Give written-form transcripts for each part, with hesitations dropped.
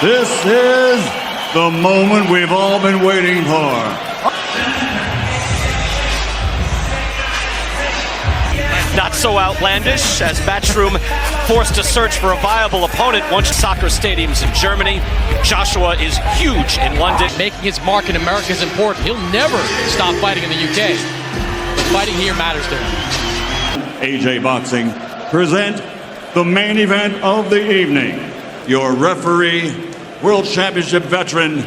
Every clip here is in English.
This is the moment we've all been waiting for. Not so outlandish as Matchroom forced to search for a viable opponent once soccer stadiums in Germany. Joshua is huge in London. Making his mark in America is important. He'll never stop fighting in the UK. But fighting here matters to him. AJ Boxing present the main event of the evening. Your referee, World Championship veteran,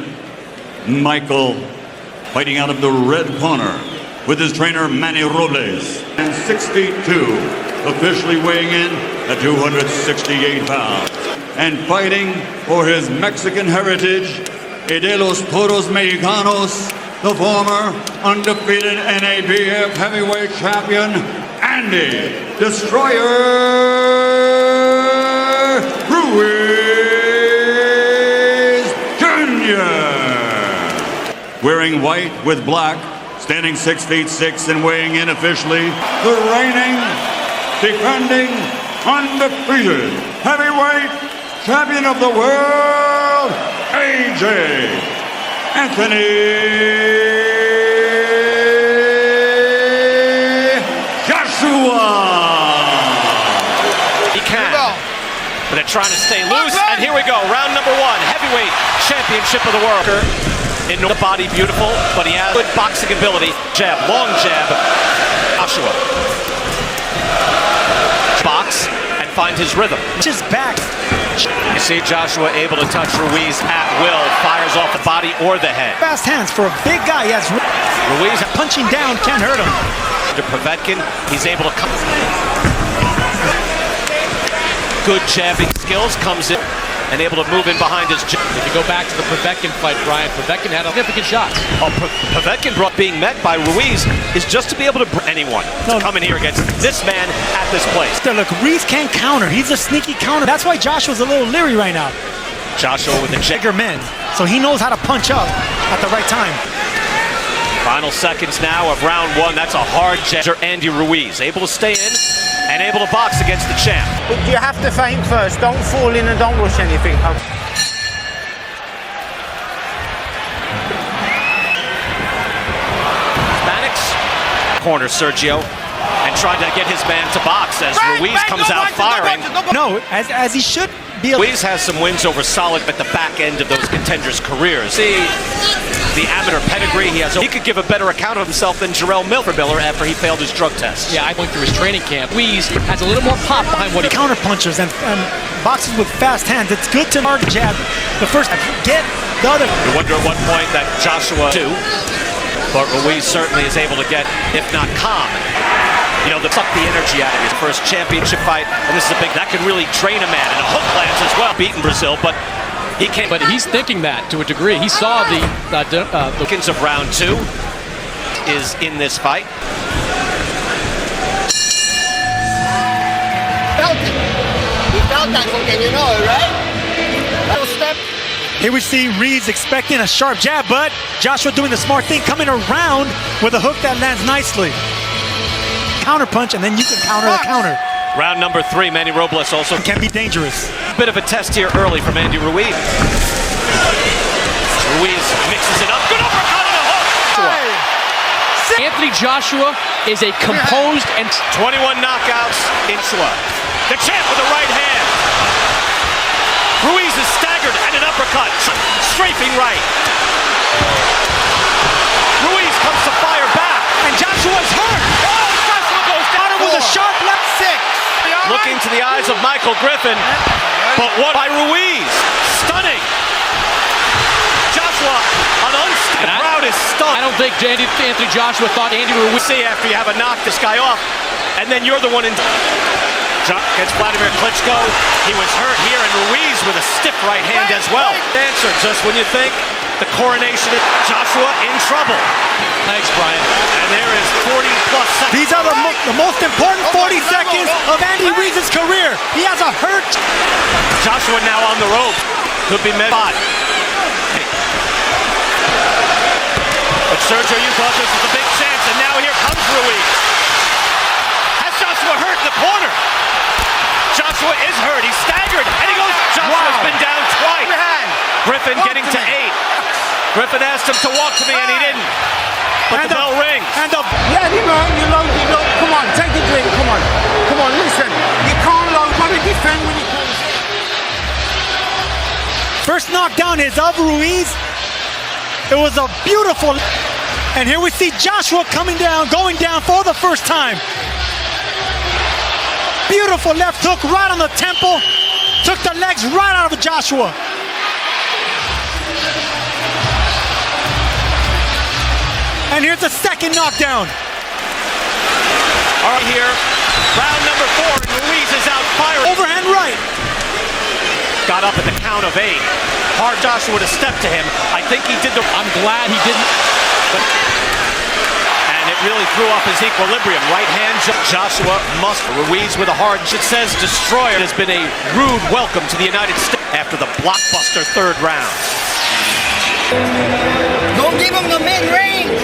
Michael, fighting out of the red corner with his trainer, Manny Robles. And 6 feet 2, officially weighing in at 268 pounds. And fighting for his Mexican heritage, de los Toros Mexicanos, the former undefeated NABF heavyweight champion, Andy Destroyer Ruiz Jr. Wearing white with black, standing 6 feet 6 and weighing in officially, the reigning, defending, undefeated heavyweight champion of the world, AJ Anthony He can, but they're trying to stay loose. And here we go, round number 1, heavyweight championship of the world. In the body, beautiful, but he has good boxing ability. Jab, long jab. Joshua. Box and find his rhythm. Just back. You see Joshua able to touch Ruiz at will. Fires off the body or the head. Fast hands for a big guy. Yes. Ruiz Punching down can't hurt him. To Povetkin, he's able to come. Good jabbing skills, comes in and able to move in behind his jab. If you go back to the Povetkin fight, Brian, Povetkin had significant shots. Oh, Povetkin being met by Ruiz is just to be able to bring anyone to come in here against this man at this place. Look, Ruiz can't counter. He's a sneaky counter. That's why Joshua's a little leery right now. Joshua with the bigger men, so he knows how to punch up at the right time. Final seconds now of round 1. That's a hard jab. Andy Ruiz able to stay in and able to box against the champ. But you have to feint first. Don't fall in and don't rush anything. Mannix, corner Sergio, and trying to get his man to box as Ruiz comes out firing. No, as he should be. Ruiz has some wins over solid at the back end of those contenders' careers. See the amateur pedigree he has. He could give a better account of himself than Jarrell Miller after he failed his drug test. Yeah, I went through his training camp. Ruiz has a little more pop behind what he counter punches and boxes with fast hands. It's good to hard jab. The first get the other. You wonder at what point that Joshua too, but Ruiz certainly is able to get, if not calm, you know, suck the energy out of his first championship fight. And this is a big that can really drain a man. And a hook lands as well, beating Brazil, but he can't. But he's thinking that to a degree. He saw the Bookings of round 2 is in this fight. Felt it. He felt that hook, and you know it, right? Little step. Here we see Ruiz expecting a sharp jab, but Joshua doing the smart thing, coming around with a hook that lands nicely. Counter punch, and then you can counter the counter. Round number 3, Manny Robles also can be dangerous. Bit of a test here early from Andy Ruiz. Ruiz mixes it up. Good uppercut and a hook. Anthony Joshua is a composed and 21 knockouts in Joshua. The champ with the right hand. Ruiz is staggered and an uppercut. Strafing right. Ruiz comes to fire back. And Joshua's hurt. Oh, Joshua goes down with a sharp left. 6. Looking to the eyes of Michael Griffin, but what by Ruiz? Stunning. Joshua, an unstunned. The crowd is stunned. I don't think Anthony Joshua thought Andy Ruiz. See after you have a knock this guy off, and then you're the one in. Against Vladimir Klitschko, he was hurt here, and Ruiz with a stiff right hand as well. Answer just when you think the coronation of Joshua in trouble. Thanks, Brian. And there is 40 plus seconds. These are the most important 40 seconds of Andy Ruiz's career. He has a hurt. Joshua now on the rope. Could be met by. But Sergio, you thought this was a big chance, and now here comes Ruiz. Has Joshua hurt in the corner? Joshua is hurt. He's staggered, and he goes. Joshua's been down twice. Griffin getting to 8. Griffin asked him to walk to me, and he didn't. But the bell rings. Yeah, you know, come on, take a drink, come on, listen. You can't load, got to defend when you come. First knockdown is of Ruiz. It was a beautiful, and here we see Joshua going down for the first time. Beautiful left hook right on the temple. Took the legs right out of Joshua. And here's the second knockdown. All right, here, round number 4. Ruiz is out firing. Overhand right. Got up at the count of 8. Hard Joshua to step to him. I think he did the. I'm glad he didn't. And it really threw off his equilibrium. Right hand, Joshua must. Ruiz with a hard. It says destroyer. It has been a rude welcome to the United States after the blockbuster 3rd round. Don't give him the mid-range.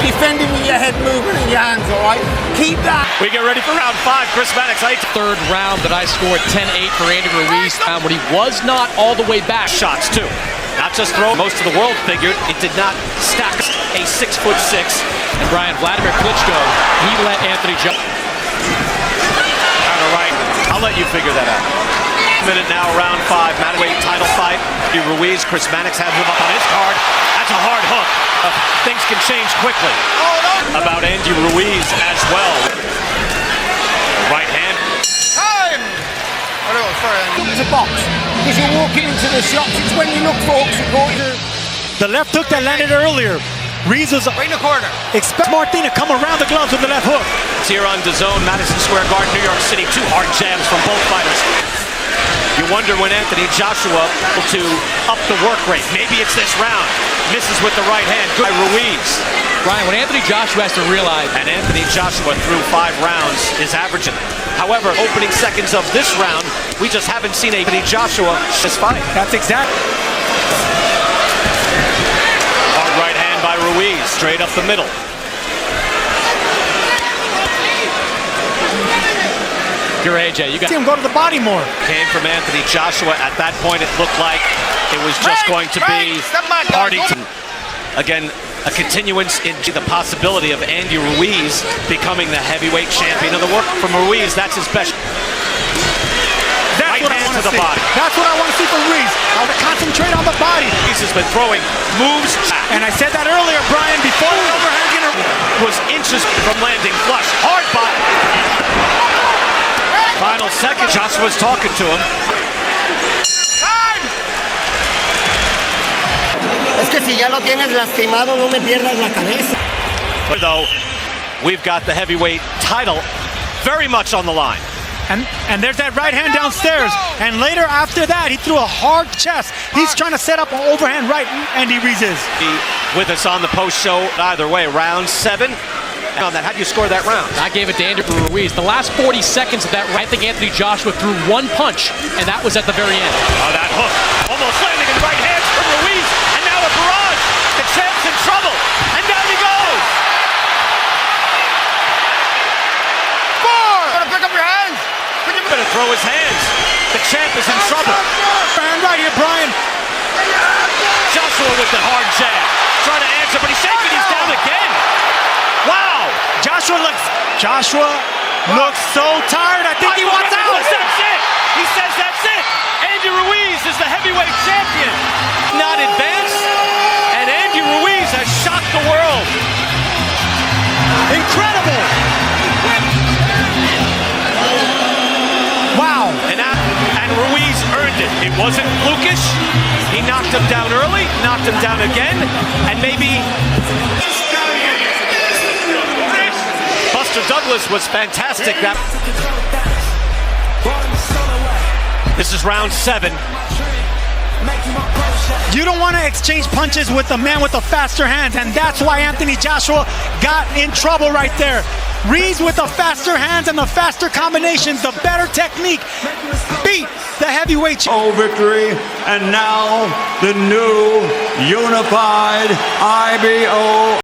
Defending with your head moving and your hands, all right? Keep that. We get ready for round 5. Chris Maddox, 3rd round that I scored 10-8 for Andy Ruiz. When he was not all the way back. shots too. Not just throw. Most of the world figured it did not stack a 6'6". And Brian, Vladimir Klitschko, he let Anthony jump. Counter right. I'll let you figure that out. Minute now, round 5. Madison title fight. Ruiz, Chris Maddox has him up on his card. That's a hard hook. Things can change quickly. About Andy Ruiz as well. Right hand. Time! Look to box. Because you're walking into the shots. It's when you look for hooks, you're going to. The left hook that landed earlier. Ruiz was Right in the corner. expect Martin to come around the gloves with the left hook. It's here on DAZN, Madison Square Garden, New York City. 2 hard jabs from both fighters. You wonder when Anthony Joshua to up the work rate. Maybe it's this round. Misses with the right hand. Good by Ruiz. Brian, what Anthony Joshua has to realize. And Anthony Joshua through 5 rounds is averaging. However, opening seconds of this round, we just haven't seen Anthony Joshua this fight. That's exactly. Hard right hand by Ruiz, straight up the middle. You're AJ. You got See him go to the body more. Came from Anthony Joshua. At that point, it looked like it was just going to be party. Again, a continuance into the possibility of Andy Ruiz becoming the heavyweight champion of the world. From Ruiz, that's his best. That's Right what I hand want to to the see. body. That's what I want to see from Ruiz. I want to concentrate on the body. Ruiz has been throwing moves. And I said that earlier, Brian, before the overhand Was inches from landing flush. Hard body. Final second. Joshua's talking to him. Es que si ya lo tienes lastimado, no me pierdas la cabeza. Though we've got the heavyweight title very much on the line. And there's that right hand downstairs. And later after that, he threw a hard chest. He's trying to set up an overhand right, Andy Ruiz is. Be with us on the post show either way. Round 7. On that, how do you score that round? I gave it to Andy Ruiz. The last 40 seconds of that, I think Anthony Joshua threw 1 punch, and that was at the very end. Oh, that hook. Almost landing in right hands from Ruiz. And now a barrage. The champ's in trouble. And down he goes. 4! Gotta pick up your hands. Gonna throw his hands. The champ is in trouble. And right here, Brian. Joshua with the hard jab. Trying to answer, but he's shaking. He's down again. Wow. Joshua looks so tired. I think he wants out. That's it. He says that's it. Andy Ruiz is the heavyweight champion. Not advanced. And Andy Ruiz has shocked the world. Incredible. Wow. And Ruiz earned it. It wasn't flukish. He knocked him down early, knocked him down again, and maybe Buster Douglas was fantastic. This is round 7. You don't want to exchange punches with the man with the faster hands, and that's why Anthony Joshua got in trouble right there. Ruiz with the faster hands and the faster combinations, the better technique, beat the heavyweight Victory, and now the new unified IBO